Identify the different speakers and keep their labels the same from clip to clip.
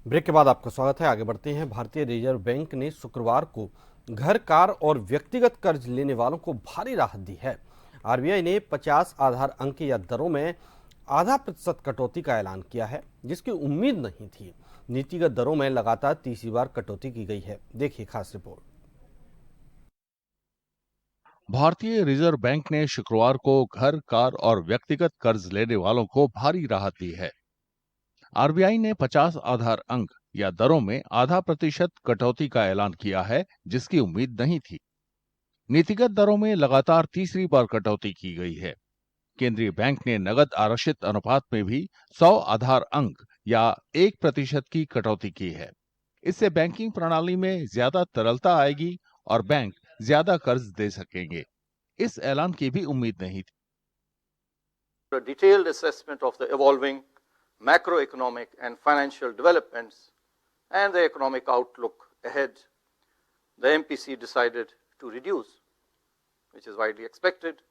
Speaker 1: Break के बाद आपका स्वागत है। आगे बढ़ते हैं। भारतीय रिजर्व बैंक ने शुक्रवार को घर, कार और व्यक्तिगत कर्ज लेने वालों को भारी राहत दी है। आरबीआई ने 50 आधार अंक या दरों में आधा प्रतिशत कटौती का ऐलान किया है, जिसकी उम्मीद नहीं थी। नीतिगत दरों में लगातार तीसरी बार कटौती की गई है। देखिए खास रिपोर्ट।
Speaker 2: भारतीय रिजर्व बैंक ने शुक्रवार को घर, कार और व्यक्तिगत कर्ज लेने वालों को भारी राहत दी है। आरबीआई ने 50 आधार अंक या दरों में आधा प्रतिशत कटौती का ऐलान किया है, जिसकी उम्मीद नहीं थी। नीतिगत दरों में लगातार तीसरी बार कटौती की गई है। केंद्रीय बैंक ने नगद आरक्षित अनुपात में भी 100 आधार अंक या 1% की कटौती की है। इससे बैंकिंग प्रणाली में ज्यादा तरलता आएगी और बैंक ज्यादा कर्ज दे सकेंगे। इस ऐलान की भी उम्मीद नहीं थी।
Speaker 3: A detailed assessment of the evolving macroeconomic and financial developments and the economic outlook ahead, the MPC decided to reduce, which is widely expected,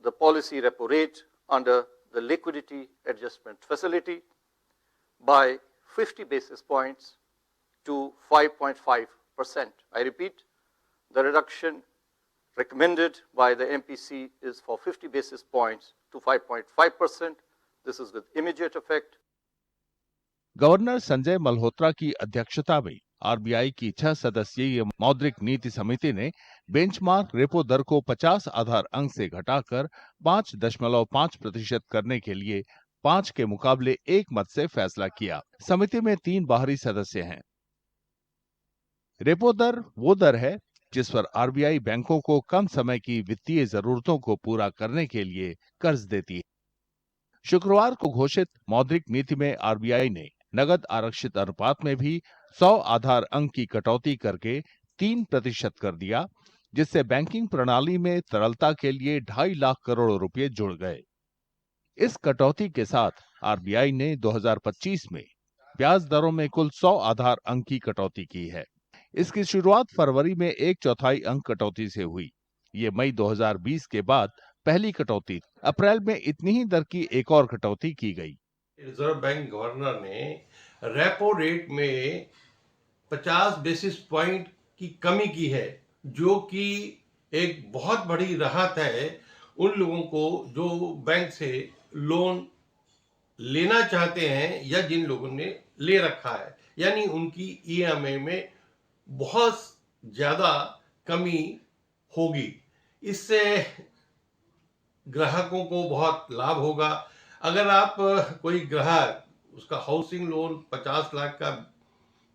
Speaker 3: the policy repo rate under the liquidity adjustment facility by 50 basis points to 5.5%. I repeat, the reduction recommended by the MPC is for 50 basis points to 5.5%. This is with immediate effect.
Speaker 2: Governor Sanjay Malhotra की अध्यक्षता में RBI की 6 सदस्यीय मौद्रिक नीति समिति ने benchmark repo दर को 50 आधार अंक से घटाकर 5.5% करने के लिए 5 के मुकाबले 1 मत से फैसला किया। समिति में 3 बाहरी सदस्य हैं। रेपो दर वो दर है जिस पर आरबीआई बैंकों को कम समय की वित्तीय जरूरतों को पूरा करने के लिए कर्ज देती है। शुक्रवार को घोषित मौद्रिक नीति में आरबीआई ने नगद आरक्षित अनुपात में भी 100 आधार अंक की कटौती करके 3% कर दिया, जिससे बैंकिंग प्रणाली में तरलता के लिए 2.5 लाख करोड़ रुपए जुड़ गए। इस कटौती के साथ आरबीआई ने 2025 में ब्याज दरों में कुल 100 आधार अंक की कटौती की है। इसकी शुरुआत फरवरी में 1/4 अंक कटौती से हुई। ये मई 2020 के बाद पहली कटौती। अप्रैल में इतनी ही दर की एक और कटौती की गई।
Speaker 4: रिजर्व बैंक गवर्नर ने रेपो रेट में 50 बेसिस पॉइंट की कमी की है, जो कि एक बहुत बड़ी राहत है उन लोगों को जो बैंक से लोन लेना चाहते हैं या जिन लोगों ने ले रखा है, यानी उनकी ईएमआई में बहुत ज्यादा कमी होगी। इससे ग्राहकों को बहुत लाभ होगा। अगर आप कोई ग्राहक उसका हाउसिंग लोन 50 लाख का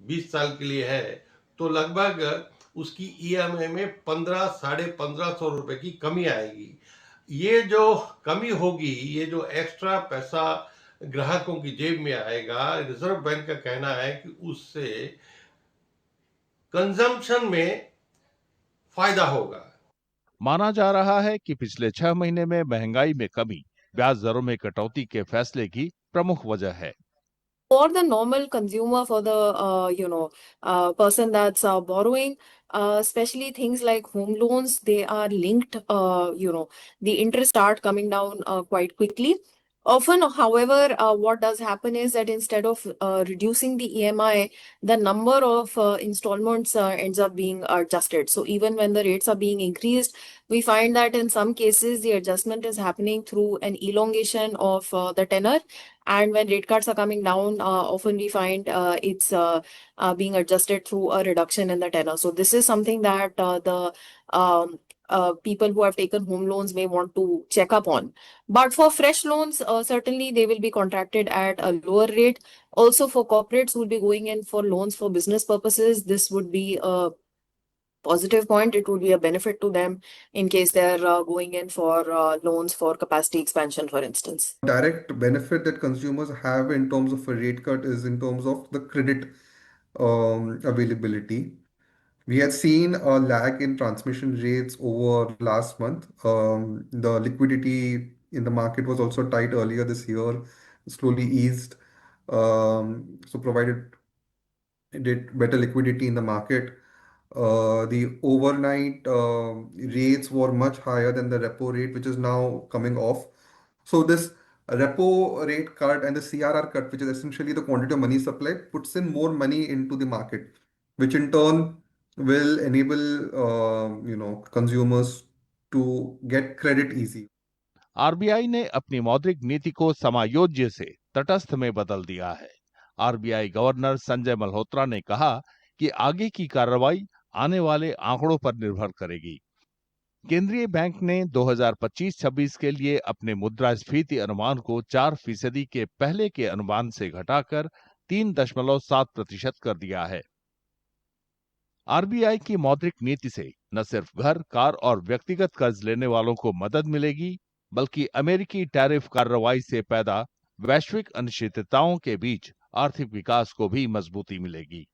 Speaker 4: 20 साल के लिए है, तो लगभग उसकी ईएमआई में 1500-1550 रुपए की कमी आएगी। ये जो कमी होगी, ये जो एक्स्ट्रा पैसा ग्राहकों की जेब में आएगा, रिजर्व बैंक का कहना है कि उससे कंजम्पशन में फायदा होगा।
Speaker 2: माना जा रहा है कि पिछले 6 महीने में महंगाई में कमी ब्याज दरों में कटौती के फैसले की प्रमुख वजह है।
Speaker 5: For the normal consumer, for the person that's borrowing, especially things like home loans, they are linked. The interest start coming down quite quickly. Often, however, what does happen is that instead of reducing the EMI, the number of installments ends up being adjusted. So even when the rates are being increased, we find that in some cases the adjustment is happening through an elongation of the tenor. And when rate cuts are coming down, often we find it's being adjusted through a reduction in the tenor. So this is something that the people who have taken home loans may want to check up on. But for fresh loans, certainly they will be contracted at a lower rate. Also for corporates who will be going in for loans for business purposes, this would be a positive point. It would be a benefit to them in case they're going in for loans for capacity expansion, for instance.
Speaker 6: Direct benefit that consumers have in terms of a rate cut is in terms of the credit availability. We had seen a lag in transmission rates over last month. The liquidity in the market was also tight earlier this year, slowly eased. So provided it better liquidity in the market. The overnight rates were much higher than the repo rate, which is now coming off. So this A repo rate cut and the CRR cut, which is essentially the quantity of money supply, puts in more money into the market, which in turn will enable consumers to get credit easy.
Speaker 2: RBI ने अपनी मौद्रिक नीति को समायोज्य से तटस्थ में बदल दिया है। आरबीआई गवर्नर संजय मल्होत्रा ने कहा कि आगे की कार्रवाई आने वाले आंकड़ों पर निर्भर करेगी। केंद्रीय बैंक ने 2025-26 के लिए अपने मुद्रास्फीति अनुमान को 4% के पहले के अनुमान से घटाकर 3.7% कर दिया है। आरबीआई की मौद्रिक नीति से न सिर्फ घर, कार और व्यक्तिगत कर्ज लेने वालों को मदद मिलेगी, बल्कि अमेरिकी टैरिफ कार्रवाई से पैदा वैश्विक अनिश्चितताओं के बीच आर्थिक विकास को भी मजबूती मिलेगी।